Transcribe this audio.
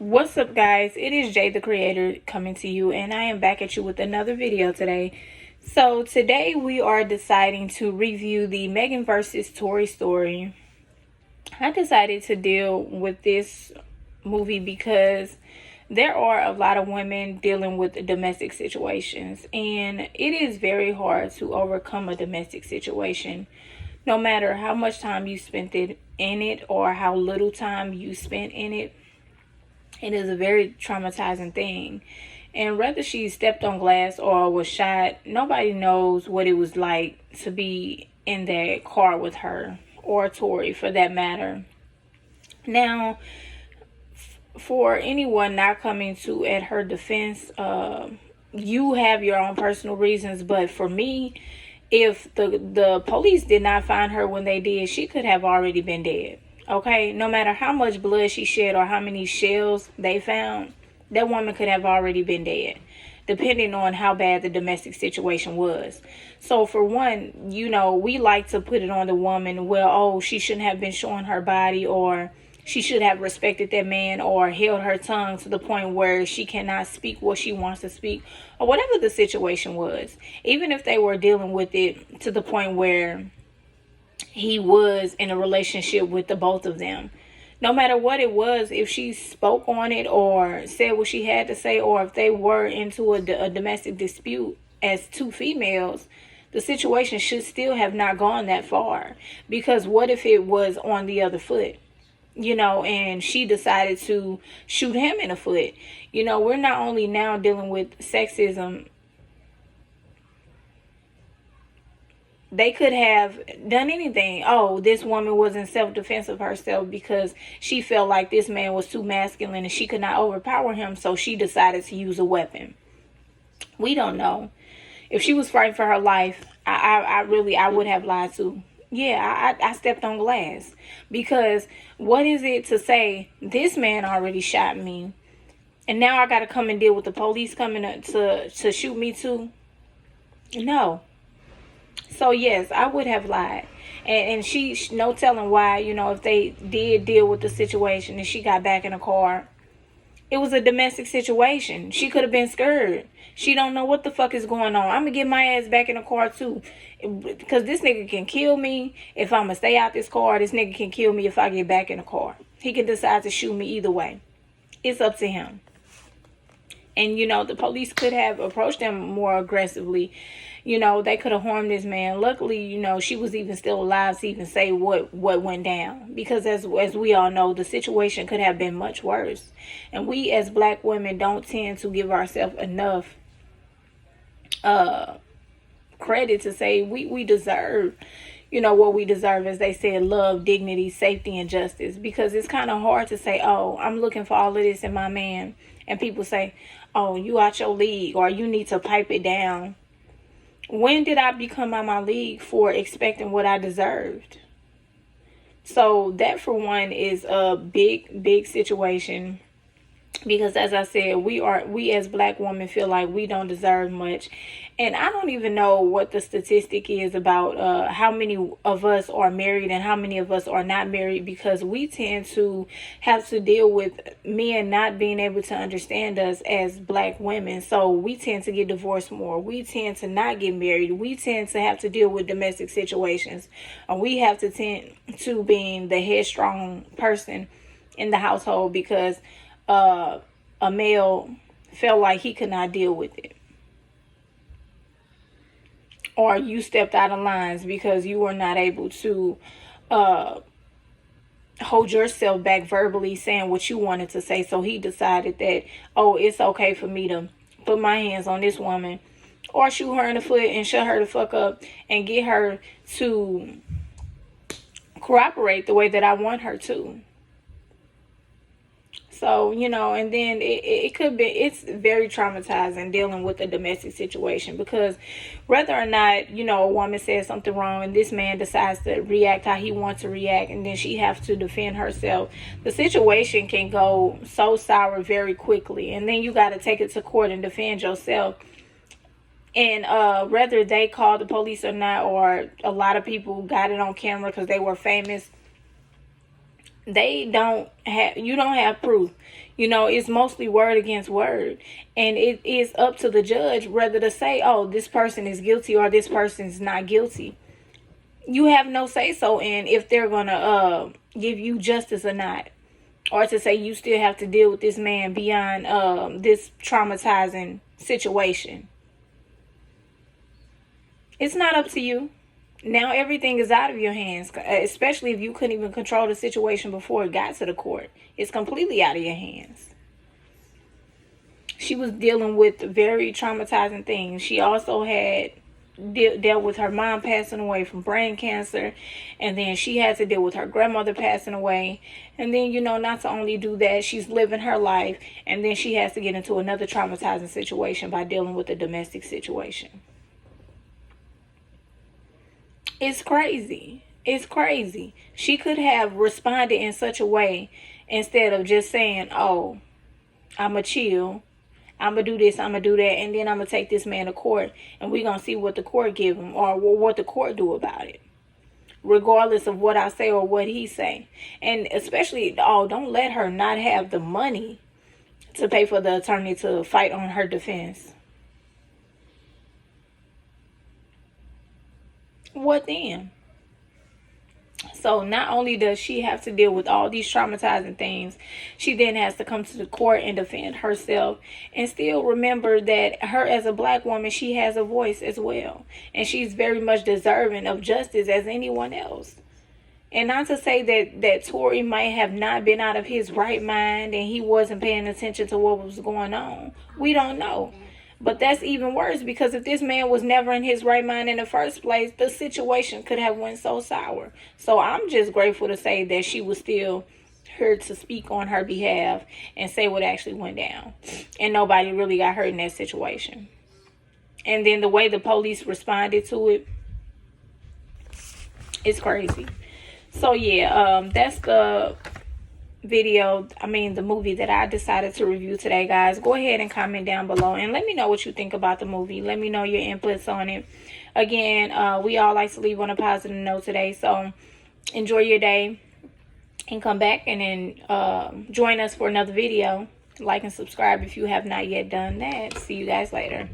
What's up, guys? It is Jay the Creator coming to you, and I am back at you with another video today. So today we are deciding to review the Megan versus Tory story. I decided to deal with this movie because there are a lot of women dealing with domestic situations, and it is very hard to overcome a domestic situation, no matter how much time you spent in it or how little time you spent in it. It is a very traumatizing thing. And whether she stepped on glass or was shot, nobody knows what it was like to be in that car with her, or Tory for that matter. Now, for anyone not coming to at her defense, you have your own personal reasons, but for me, if the police did not find her when they did, she could have already been dead. Okay, no matter how much blood she shed or how many shells they found, that woman could have already been dead, depending on how bad the domestic situation was. So for one, we like to put it on the woman, well, oh, she shouldn't have been showing her body, or she should have respected that man, or held her tongue to the point where she cannot speak what she wants to speak, or whatever the situation was. Even if they were dealing with it to the point where he was in a relationship with the both of them. No matter what it was, if she spoke on it or said what she had to say, or if they were into a domestic dispute as two females, the situation should still have not gone that far. Because what if it was on the other foot? And she decided to shoot him in the foot. We're not only now dealing with sexism. They could have done anything. Oh, this woman was in self-defense of herself because she felt like this man was too masculine and she could not overpower him, so she decided to use a weapon. We don't know. If she was fighting for her life, I would have lied too. Yeah, I stepped on glass. Because what is it to say, this man already shot me, and now I got to come and deal with the police coming to shoot me too? No. So yes, I would have lied. And she, no telling why, if they did deal with the situation and she got back in the car. It was a domestic situation. She could have been scared. She don't know what the fuck is going on. I'm going to get my ass back in the car too. Because this nigga can kill me if I'm going to stay out this car. This nigga can kill me if I get back in the car. He can decide to shoot me either way. It's up to him. And, the police could have approached them more aggressively. They could have harmed this man. Luckily, she was even still alive to even say what went down. Because as we all know, the situation could have been much worse. And we as black women don't tend to give ourselves enough credit to say we deserve, what we deserve, as they said, love, dignity, safety, and justice. Because it's kind of hard to say, oh, I'm looking for all of this in my man. And people say, oh, you out your league, or you need to pipe it down. When did I become out my league for expecting what I deserved? So that, for one, is a big situation. Because as I said, we as black women feel like we don't deserve much. And I don't even know what the statistic is about how many of us are married and how many of us are not married, because we tend to have to deal with men not being able to understand us as black women. So we tend to get divorced more. We tend to not get married. We tend to have to deal with domestic situations. And we have to tend to being the headstrong person in the household because a male felt like he could not deal with it. Or you stepped out of lines because you were not able to hold yourself back verbally saying what you wanted to say. So he decided that, oh, it's okay for me to put my hands on this woman, or shoot her in the foot and shut her the fuck up and get her to cooperate the way that I want her to. So, and then it's very traumatizing dealing with a domestic situation, because whether or not, a woman says something wrong and this man decides to react how he wants to react, and then she has to defend herself, the situation can go so sour very quickly. And then you got to take it to court and defend yourself. And whether they called the police or not, or a lot of people got it on camera because they were famous, They don't have, you don't have proof. You know, it's mostly word against word. And it is up to the judge whether to say, oh, this person is guilty or this person is not guilty. You have no say so in if they're going to give you justice or not. Or to say you still have to deal with this man beyond this traumatizing situation. It's not up to you. Now everything is out of your hands, especially if you couldn't even control the situation before it got to the court. It's completely out of your hands. She was dealing with very traumatizing things. She also had dealt with her mom passing away from brain cancer, and then she had to deal with her grandmother passing away, and then, you know, not to only do that, she's living her life, and then she has to get into another traumatizing situation by dealing with a domestic situation. It's crazy. It's crazy. She could have responded in such a way instead of just saying, oh, I'ma chill, I'ma do this, I'ma do that, and then I'ma take this man to court, and we're gonna see what the court give him or what the court do about it, regardless of what I say or what he say. And especially, oh, don't let her not have the money to pay for the attorney to fight on her defense. What then? So not only does she have to deal with all these traumatizing things, she then has to come to the court and defend herself, and still remember that her as a black woman, she has a voice as well, and she's very much deserving of justice as anyone else. And not to say that Tory might have not been out of his right mind and he wasn't paying attention to what was going on. We don't know. But that's even worse, because if this man was never in his right mind in the first place, the situation could have went so sour. So I'm just grateful to say that she was still here to speak on her behalf and say what actually went down. And nobody really got hurt in that situation. And then the way the police responded to it, it's crazy. So yeah, that's the the movie that I decided to review today, guys. Go ahead and comment down below and let me know what you think about the movie. Let me know your inputs on it. Again, we all like to leave on a positive note today, so enjoy your day and come back and then join us for another video. Like and subscribe if you have not yet done that. See you guys later.